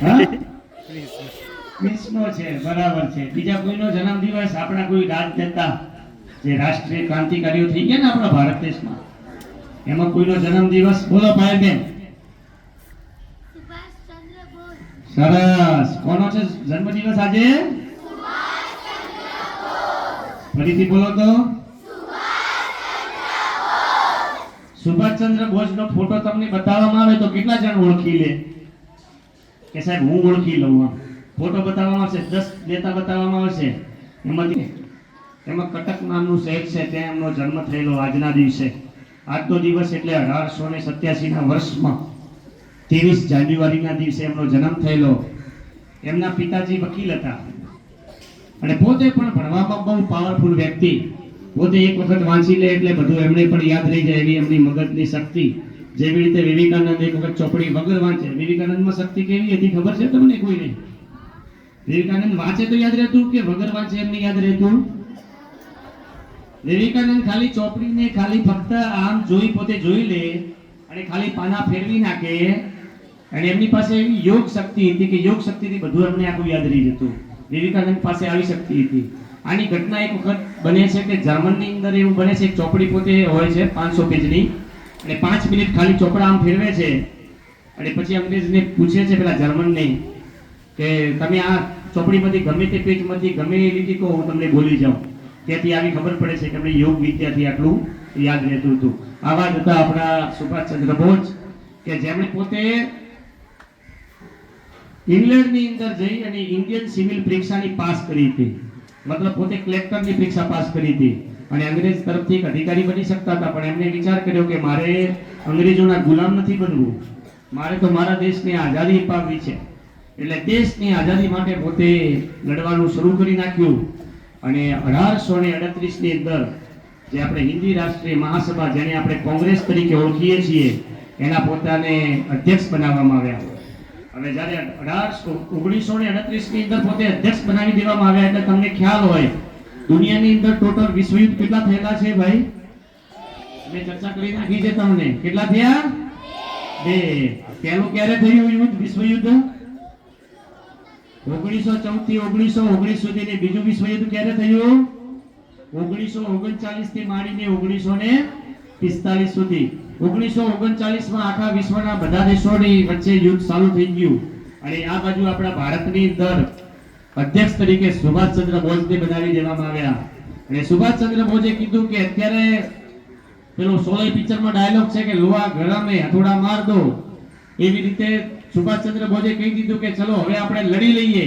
હા 20નો છે, બરાબર છે. બીજા કોઈનો જન્મદિવસ, આપણા કોઈ રાજનેતા જે રાષ્ટ્રીય ક્રાંતિકારીઓ થઈ ગયા ને આપણા ભારત દેશમાં, એમાં કોઈનો જન્મદિવસ બોલો ભાઈબેન? સરસ. કોનો છે જન્મદિવસ આજે? ફરીથી બોલો તો. સુભાષચંદ્ર બોઝ નો ફોટો તમને બતાવવામાં આવે તો કેટલા જણ ઓળખી લે કે સાહેબ હું ઓળખી લઉં? આમ ફોટો બતાવવામાં આવશે, 10 નેતા બતાવવામાં આવશે, એમાં કટક નામનું શહેર છે, ત્યાં એમનો જન્મ થયેલો આજના દિવસે. આજનો દિવસ એટલે 1887 ના વર્ષમાં 23 જાન્યુઆરીના દિવસે એમનો જન્મ થયેલો. એમના પિતાજી વકીલ હતા અને પોતે પણ ભણવામાં બહુ પાવરફુલ વ્યક્તિ. પોતે એક વખત વાંચી લે એટલે બધું એમને પણ યાદ રહી જાય એવી એમની મગજની શક્તિ. જેવી રીતે વિવેકાનંદ એક વખત ચોપડી વગર વાંચે. વિવેકાનંદમાં શક્તિ કેવી હતી ખબર છે તમને? કોઈ નહીં. વિવેકાનંદ વાંચે તો યાદ રહેતું કે વગર વાંચે એમને યાદ રહેતું? વિવેકાનંદ ખાલી ચોપડીને ખાલી ફક્ત આમ જોઈ, પોતે જોઈ લે અને ખાલી પાના ફેરવી નાખે, અને એમની પાસે એવી યોગ શક્તિ હતી કે યોગ શક્તિથી બધું એમને આખું યાદ રહી જતું. વિવેકાનંદ પાસે આવી શક્તિ હતી. આની ઘટના એક વખત બને છે કે જર્મનની અંદર એવું બને છે, એક ચોપડી પોતે હોય છે 500 પેજની, અને 5 મિનિટ ખાલી ચોપડા આમ ફેરવે છે, અને પછી અંગ્રેજને પૂછે છે પેલા જર્મનને કે તમે આ ચોપડીમાંથી ગમે તે પેજમાંથી ગમે એ લીટી કહો, હું તમને બોલી જાઉં. ત્યાંથી આવી ખબર પડે છે કે એમને યોગ વિદ્યાથી આટલું યાદ રહેતું હતું. આવા જ હતા આપણા સુભાષચંદ્ર બોઝ કે જેમણે પોતે ઇંગ્લેન્ડની અંદર જઈ અને ઇન્ડિયન સિવિલ પરીક્ષાની પાસ કરી હતી. મતલબ પોતે કલેક્ટરની પરીક્ષા પાસ કરી હતી અને અંગ્રેજ તરફથી એક અધિકારી બની શકતા હતા, પણ એમને વિચાર કર્યો કે મારે અંગ્રેજોના ગુલામ નથી બનવું, મારે તો મારા દેશને આઝાદી અપાવવી છે. એટલે દેશની આઝાદી માટે પોતે લડવાનું શરૂ કરી નાખ્યું. અને 1838 ની અંદર જે આપણે હિન્દી રાષ્ટ્રીય મહાસભા, જેને આપણે કોંગ્રેસ તરીકે ઓળખીએ છીએ, એના પોતાને અધ્યક્ષ બનાવવામાં આવ્યા. હવે જ્યારે 1938 ની અંદર પોતે અધ્યક્ષ બનાવી દેવામાં આવ્યા, એટલે તમને ખ્યાલ હોય દુનિયાની અંદર ટોટલ વિશ્વયુદ્ધ કેટલા થયેલા છે ભાઈ? મેં ચર્ચા કરી નાખી છે તમને. કેટલા થયા? 2. પહેલું ક્યારે થયું યુદ્ધ, વિશ્વયુદ્ધ? 1914 થી 1919 સુધી. ને બીજું વિશ્વયુદ્ધ ક્યારે થયું? 1939 થી માંડીને 1945 સુધી. 1939 માં આખા વિશ્વના બધા દેશોની વચ્ચે યુદ્ધ ચાલુ થઈ ગયું, અને આ બાજુ આપણા ભારતની અંદર અધ્યક્ષ તરીકે સુભાષચંદ્ર બોઝને બનાવી દેવામાં આવ્યા. અને સુભાષચંદ્ર બોઝે કીધું કે અત્યારે પેલો શોલે પિક્ચરમાં ડાયલોગ છે કે લોહા ગરમ હે હથોડા માર દો, એવી રીતે સુભાષચંદ્ર બોઝે કહી દીધું કે ચલો હવે આપણે લડી લઈએ.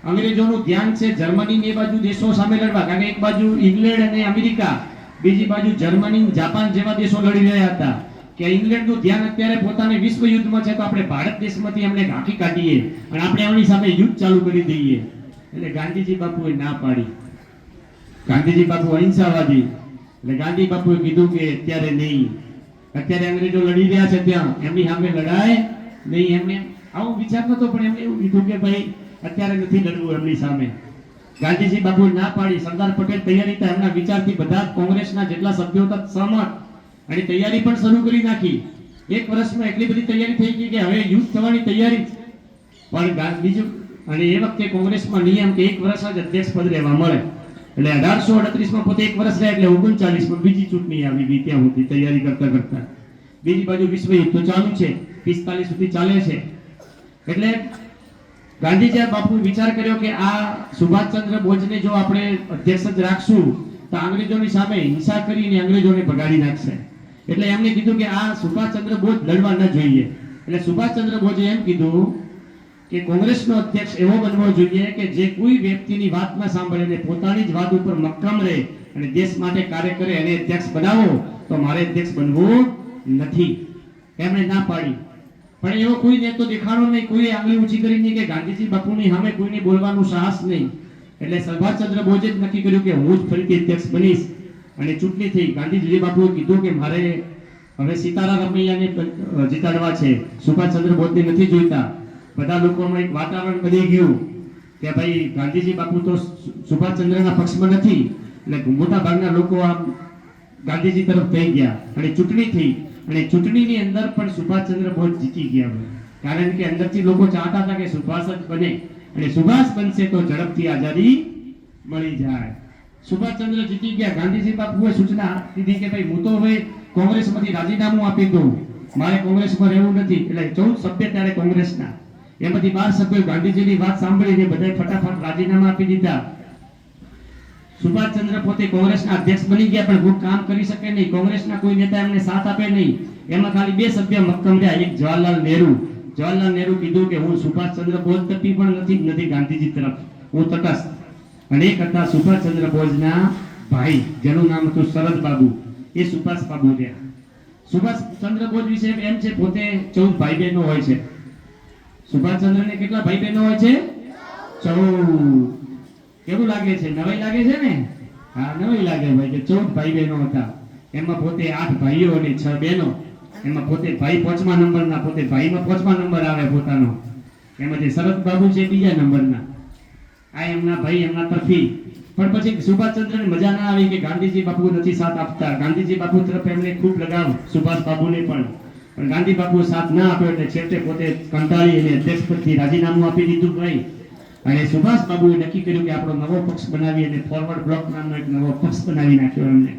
અંગ્રેજોનું ધ્યાન છે જર્મનીની એ બાજુ દેશો સામે લડવા, કારણ કે એક બાજુ ઇંગ્લેન્ડ અને અમેરિકા, બીજી બાજુ જર્મની, જાપાન જેવા દેશો લડી રહ્યા હતા. કે ઇંગ્લેન્ડનું ધ્યાન અત્યારે પોતાને વિશ્વ યુદ્ધમાં છે, તો આપણે ભારત દેશમાંથી એમને ગાંઠી કાઢીએ અને આપણે એમની સામે યુદ્ધ ચાલુ કરી દઈએ. એટલે ગાંધીજી બાપુએ ના પાડી. ગાંધીજી બાપુ અહિંસાવાદી, એટલે ગાંધી બાપુએ કીધું કે અત્યારે નહીં, અત્યારે અંગ્રેજો લડી રહ્યા છે ત્યાં એમની સામે લડાય નહીં. એમને આવું વિચાર નતો, પણ એમને એવું કીધું કે ભાઈ અત્યારે નથી લડવું એમની સામે. ગાંધીજી બાપુએ ના પાડી. સરદાર પટેલ તૈયારી હતા, એમના વિચારથી બધા કોંગ્રેસના જેટલા સભ્યો હતા સહમત, અને તૈયારી પણ શરૂ કરી નાખી. એક વર્ષમાં એટલી બધી તૈયારી થઈ ગઈ કે હવે યુદ્ધ થવાની તૈયારી. પણ બીજું, અને એ વખતે કોંગ્રેસમાં નિયમ કે 1 વર્ષ જ અધ્યક્ષ પદ રહેવા મળે. એટલે 1838 માં પોતે 1 વર્ષ રહ્યા, એટલે 39 માં બીજી ચૂંટણી આવી ગઈ. ત્યાં સુધી તૈયારી કરતા કરતા બીજી બાજુ વિશ્વ યુદ્ધ તો ચાલુ છે, 45 સુધી ચાલે છે. એટલે ગાંધીજી બાપુ વિચાર કર્યો કે આ સુભાષચંદ્ર બોઝને જો આપણે અધ્યક્ષ જ રાખશું તો અંગ્રેજોની સામે હિંસા કરીને અંગ્રેજોને ભગાડી નાખશે. એટલે એમને કીધું કે આ સુભાષચંદ્ર બોઝ લડવા ન જોઈએ. એટલે સુભાષચંદ્ર બોઝે એમ કીધું કે કોંગ્રેસનો અધ્યક્ષ એવો બનવો જોઈએ કે જે કોઈ વ્યક્તિની વાત ન સાંભળે અને પોતાની જ વાત ઉપર મક્કમ રહે અને દેશ માટે કાર્ય કરે, એને અધ્યક્ષ બનાવો. તો મારે અધ્યક્ષ બનવું નથી. એમણે ના પાડી. પણ એવો કોઈ નેતો દેખાડો નહીં, કોઈ આંગળી ઊંચી કરી નહીં કે ગાંધીજી બાપુની સામે કોઈને બોલવાનું સાહસ નહીં. એટલે સુભાષચંદ્ર બોઝે જ નક્કી કર્યું કે હું જ ફરીથી અધ્યક્ષ બનીશ. અને ચૂંટણી થઈ. ગાંધીજી બાપુએ કીધું કે મારે હવે સીતારામ રમૈયાને જીતાડવા છે, સુભાષચંદ્ર બોઝને નથી જોઈતા. બધા લોકોમાં એક વાતાવરણ બની ગયું કે ભાઈ ગાંધીજી બાપુ તો સુભાષચંદ્રના પક્ષમાં નથી. એટલે મોટા ભાગના લોકો આમ ગાંધીજી તરફ થઈ ગયા અને ચૂંટણી થઈ. અને ચૂંટણીની અંદર પણ સુભાષચંદ્ર બોઝ જીતી ગયા. કારણ કે અંદરથી લોકો ચાહતા હતા કે સુભાષ જ બને, અને સુભાષ બનશે તો ઝડપથી આઝાદી મળી જાય. સુભાષચંદ્ર જીતી ગયા. ગાંધીજી બાપુએ સૂચના દીધી કે ભાઈ હું તો હવે કોંગ્રેસમાંથી રાજીનામું આપી દઉં, મારે કોંગ્રેસમાં રહેવું નથી. એટલે 14 સભ્ય ત્યારે કોંગ્રેસના, એમાંથી 12 સભ્યો ગાંધીજીની વાત સાંભળીને બધાએ ફટાફટ રાજીનામા આપી દીધા. સુભાષચંદ્ર પોતે કોંગ્રેસના અધ્યક્ષ બની ગયા, પણ ખૂબ કામ કરી શકે નહીં. કોંગ્રેસના કોઈ નેતા એમને સાથ આપે નહીં. એમાં ખાલી 2 સભ્ય મક્કમ રહ્યા, એક જવાહરલાલ નહેરુ. જવાહરલાલ નહેરુ કીધું કે હું સુભાષચંદ્ર બોઝ તરફી પણ નથી ગાંધીજી તરફ, હું તટસ્થ. અને એક હતા સુભાષચંદ્ર બોઝના ભાઈ, જેનું નામ હતું શરદ બાબુ. એ સુભાષ બાબુ રહ્યા. સુભાષચંદ્ર બોઝ વિશે એમ છે પોતે 14 ભાઈ બહેનો હોય છે. સુભાષચંદ્રને કેટલા ભાઈ બહેનો હોય છે? 14. કેવું લાગે છે? નવાઈ લાગે છે ને? હા, નવાઈ લાગે ભાઈ કે 14 ભાઈ બહેનો હતા. એમાં પોતે 8 ભાઈઓ અને 6 બહેનો. એમાં પોતે ભાઈ 5મા નંબરના, પોતે ભાઈમાં 5મા નંબર આવે પોતાનો. એમાં જે શરદ બાબુ છે બીજા નંબરના. આ એમના ભાઈ, એમના તરફી. પણ પછી સુભાષચંદ્રને મજા ના આવી કે ગાંધીજી બાપુ નથી સાથ આપતા. ગાંધીજી બાપુ તરફ એમને ખૂબ લગાવ, સુભાષ બાબુને પણ ગાંધી બાપુ સાથ ના આપ્યો. એટલે છેવટે પોતે કંટાળી અને અધ્યક્ષ પદથી રાજીનામું આપી દીધું ભાઈ. અને સુભાષ બાબુએ નક્કી કર્યું કે આપણો નવો પક્ષ બનાવી અને ફોરવર્ડ બ્લોક નામનો એક નવો પક્ષ બનાવી નાખ્યો એમને.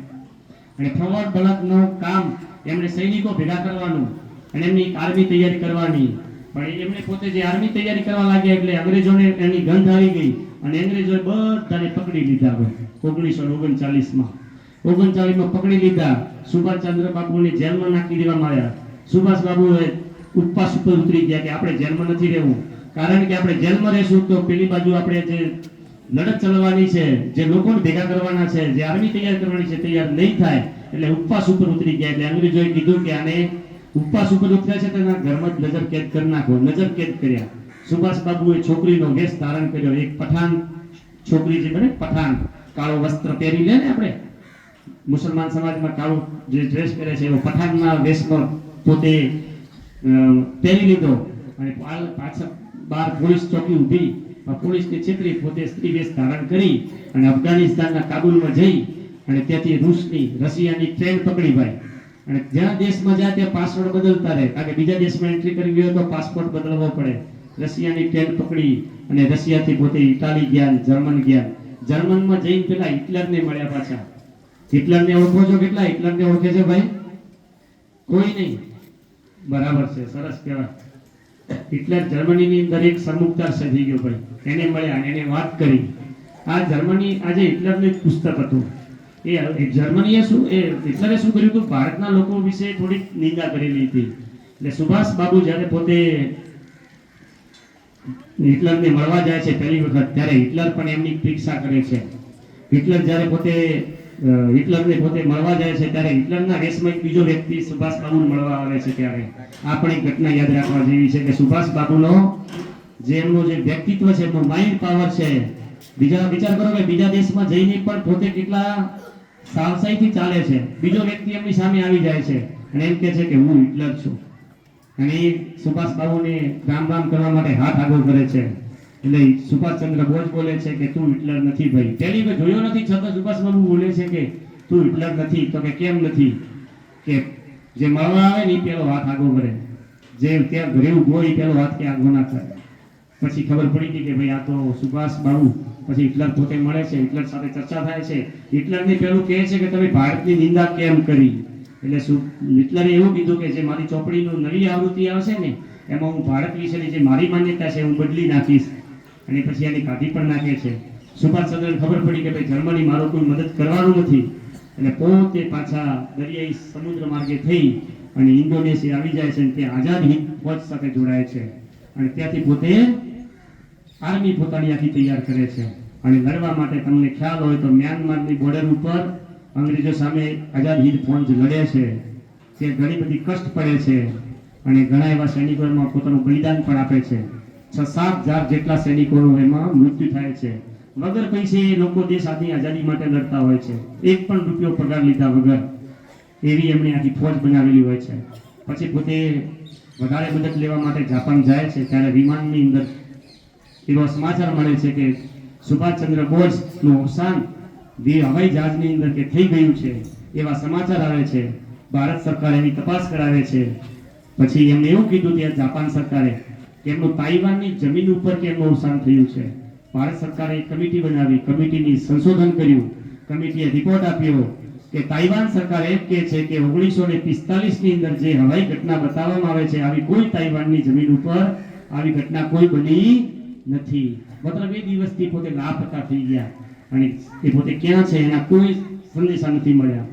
અને ફોરવર્ડ બ્લોકનું કામ એમણે સૈનિકો ભેગા કરવાનું અને એમની આર્મી તૈયારી કરવાની. પણ એમણે પોતે જે આર્મી તૈયારી કરવા લાગ્યા એટલે અંગ્રેજોને એની ગંધ આવી ગઈ અને અંગ્રેજોએ બધાને પકડી લીધા. 1939માં પકડી લીધા. સુભાષચંદ્ર બાબુને જેલમાં નાખી દેવામાં આવ્યા. સુભાષ બાબુએ ઉપવાસ ઉપર ઉતરી ગયા કે આપણે જેલમાં નથી રહેવું, કારણ કે આપણે જેલમાં રહેશું તો પેલી બાજુ આપણે જે લડત ચલાવવાની છે, જે લોકોને ભેગા કરવાના છે, જે આર્મી તૈયાર કરવાની છે, તૈયાર નહીં થાય. એટલે ઉપવાસ ઉપર ઉતરી ગયા. એટલે અંગ્રેજોએ કીધું કે આને ઉપવાસ ઉપર ઉતર્યા છે તો એના ઘરમાં જ નજર કેદ કરી નાખો. નજર કેદ કર્યા. સુભાષ બાબુએ છોકરીનો વેશ ધારણ કર્યો. એક પઠાણ છોકરી જે બને, પઠાણ, કાળો વસ્ત્ર પહેરી લે ને આપણે મુસલમાન સમાજમાં કાળો જે ડ્રેસ પહેરે છે એવો પઠાણના વેશમાં પોતે પહેરી લીધો. અને પાછળ બહાર પોલીસ ચોકી ઊભી, પોલીસને છેતરી પોતે સ્ત્રી વેશ ધારણ કરી અને અફઘાનિસ્તાનના કાબુલમાં જઈ અને ત્યાંથી રૂસની, રશિયાની ટ્રેન પકડી ભાઈ. અને જ્યાં દેશમાં જાય ત્યાં પાસપોર્ટ બદલતા રહે, કારણ કે બીજા દેશમાં એન્ટ્રી કરવી હોય તો પાસપોર્ટ બદલવો પડે. રશિયાની ટ્રેન પકડી અને રશિયાથી પોતે ઇટાલી ગયા, જર્મન ગયા. જર્મનમાં જઈને પેલા હિટલરને મળ્યા પાછા. હિટલરને ઓળખો છો? કેટલા હિટલરને ઓળખે છે ભાઈ? કોઈ નહીં. બરાબર છે, સરસ કહેવાય. હિટલર જર્મનીની અંદર એક સરમુખદાર થઈ ગયો ભાઈ. એને મળ્યા અને એને વાત કરી. આ જર્મની, આજે હિટલરનું એક પુસ્તક હતું. એ જર્મનીએ શું, એ હિટલરે શું કર્યું હતું, ભારતના લોકો વિશે થોડીક નિંદા કરેલી હતી. એટલે સુભાષ બાબુ જ્યારે પોતે હિટલરને મળવા જાય છે પહેલી વખત, ત્યારે હિટલર પણ એમની પરીક્ષા કરે છે. હિટલર જ્યારે હિટલરને પોતે મળવા જાય છે ત્યારે હિટલરના વેશમાં એક બીજો વ્યક્તિ સુભાષ બાબુને મળવા આવે છે. ત્યારે આ પણ એક ઘટના યાદ રાખવા જેવી છે કે સુભાષ બાબુનો જે એમનું જે વ્યક્તિત્વ છે, એમનો માઇન્ડ પાવર છે. વિચાર કરો કે બીજા દેશમાં જઈને પણ પોતે કેટલા સાવસાઈથી ચાલે છે. બીજો વ્યક્તિ એમની સામે આવી જાય છે અને એમ કહે છે કે હું હિટલર છું. અને એ સુભાષ બાબુને રામ રામ કરવા માટે હાથ આગળ કરે છે. એટલે સુભાષચંદ્ર બોઝ બોલે છે કે તું હિટલર નથી ભાઈ. પહેલી વાર જોયો નથી છતાં સુભાષ બાબુ બોલે છે કે તું હિટલર નથી. તો કે કેમ નથી? કે જે મળવા આવે ને એ પેલો હાથ આગળ કરે, જે ત્યાં ઘરે ઉભો એ પેલો હાથ કે આગળ ના કરે. પછી ખબર પડી ગઈ કે ભાઈ આ તો સુભાષ બાબુ. પછી હિટલર પોતે મળે છે, હિટલર સાથે ચર્ચા થાય છે. હિટલરને પેલું કહે છે કે તમે ભારતની નિંદા કેમ કરી? એટલે હિટલરે એવું કીધું કે જે મારી ચોપડીનું નવી આવૃત્તિ આવશે ને એમાં હું ભારત વિશેની જે મારી માન્યતા છે હું બદલી નાખીશ. અને પછી એની કાઢી પણ નાખે છે. સુભાષચંદ્રને ખબર પડી કે ભાઈ જર્મની મારો કોઈ મદદ કરવાનું નથી. એટલે પોતે પાછા દરિયાઈ સમુદ્ર માર્ગે થઈ અને ઇન્ડોનેશિયા આવી જાય છે અને ત્યાં આઝાદ હિંદ ફૌજ સાથે જોડાય છે. અને ત્યાંથી પોતે આર્મી પોતાની આખી તૈયાર કરે છે. અને લડવા માટે તમને ખ્યાલ હોય તો મ્યાનમારની બોર્ડર ઉપર અંગ્રેજો સામે આઝાદ હિંદ ફૌજ લડે છે. ત્યાં ઘણી બધી કષ્ટ પડે છે અને ઘણા એવા સૈનિકો એમાં પોતાનું બલિદાન પણ આપે છે. 6-7 હજાર જેટલા સૈનિકોનું એમાં મૃત્યુ થાય છે. વગર પૈસે લોકો દેશ આઝાદી માટે લડતા હોય છે. એક પણ રૂપિયો પગાર લીધા વગર એવી એમણે આખી ફૌજ બનાવેલી હોય છે. પછી પોતે વધારે મદદ લેવા માટે જાપાન જાય છે ત્યારે વિમાનની અંદર એવો સમાચાર મળે છે કે સુભાષચંદ્ર બોઝનું અવસાન હવાઈ જહાજની અંદર કે થઈ ગયું છે. એવા સમાચાર આવે છે. ભારત સરકાર એની તપાસ કરાવે છે પછી એમને એવું કીધું ત્યાં જાપાન સરકારે કે એમનું તાઇવાનની જમીન ઉપર કે એમનું અવસાન થયું છે. ભારત સરકારે એક કમિટી બનાવી, કમિટીની સંશોધન કર્યું, કમિટીએ રિપોર્ટ આપ્યો કે તાઇવાન સરકાર એમ કહે છે કે 1945 ની અંદર જે હવાઈ ઘટના બતાવવામાં આવે છે, આવી કોઈ તાઇવાનની જમીન ઉપર આવી ઘટના કોઈ બની નથી. મતલબ એ દિવસથી પોતે લાપતા થઈ ગયા અને એ પોતે ક્યાં છે એના કોઈ સંદેશા નથી મળ્યા.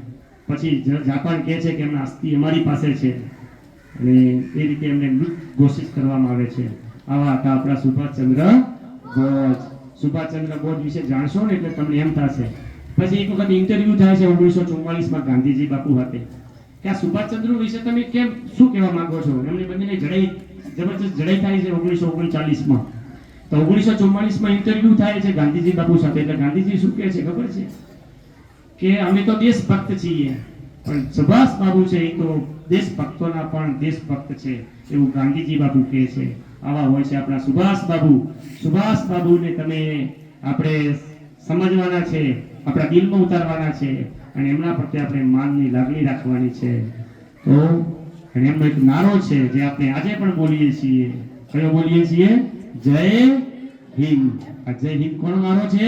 પછી જાપાન કહે છે કે એમના અસ્થિ અમારી પાસે છે અને એ રીતે એમને મૃત ઘોષિત કરવામાં આવે છે. આવા હતા આપણા સુભાષચંદ્ર બોઝ. સુભાષચંદ્ર બોઝ વિશે જાણશો ને એટલે તમને એમ થશે. પછી એક વખત ઇન્ટરવ્યુ થાય છે 1944 ગાંધીજી બાપુ સાથે કે આ સુભાષચંદ્ર વિશે તમે કેમ શું કહેવા માંગો છો. એમને બંનેને જબરજસ્ત જડાઈ થાય છે 1939 તો 1944 ઇન્ટરવ્યુ થાય છે ગાંધીજી બાપુ સાથે. એટલે ગાંધીજી શું કહે છે ખબર છે કે અમે તો દેશભક્ત છીએ, પણ સુભાષ બાબુ છે એ તો દેશભક્તોના પણ દેશભક્ત છે, એવું ગાંધીજી બાપુ કહે છે. આવા હોય છે આપણા સુભાષ બાબુ. સુભાષ બાબુને તમે આપણે સમજવાના છે, આપણા દિલમાં ઉતારવાના છે અને એમના પ્રત્યે આપણે માનની લાગણી રાખવાની છે. તો અને એમનો એક નારો છે જે આપણે આજે પણ બોલીએ છીએ. કયો બોલીએ છીએ? જય હિન્દ. આ જય હિન્દ કોનો નારો છે?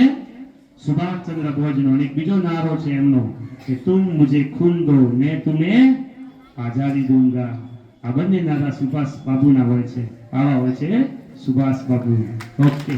સુભાષચંદ્ર બોઝનો. અને એક બીજો નારો છે એમનો કે તુમ મુझे खून दो मैं तुम्हें आजादी दूंगा. આ બંને નારા સુભાષ બાબુના હોય છે. આવા હોય છે સુભાષ બાબુ. ઓકે.